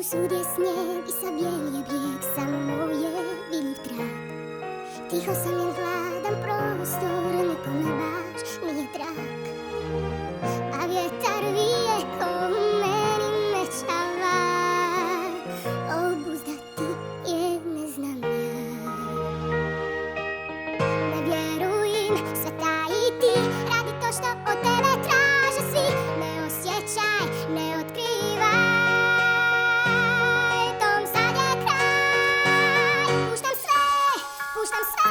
Všud je snijeg i sa bijel je brijeg, samo moj je vidljiv trag. Tiho sam jer hladan prostor, nikome baš nije drag. A vjetar vije ko meni mečava, obuzdati je ne znam ja. Ne vjerujem sve tajiti, radi to što od tebe traže svi. Ne osjećaj, ne otkrivaj, tom sad je kraj. Puštam sve,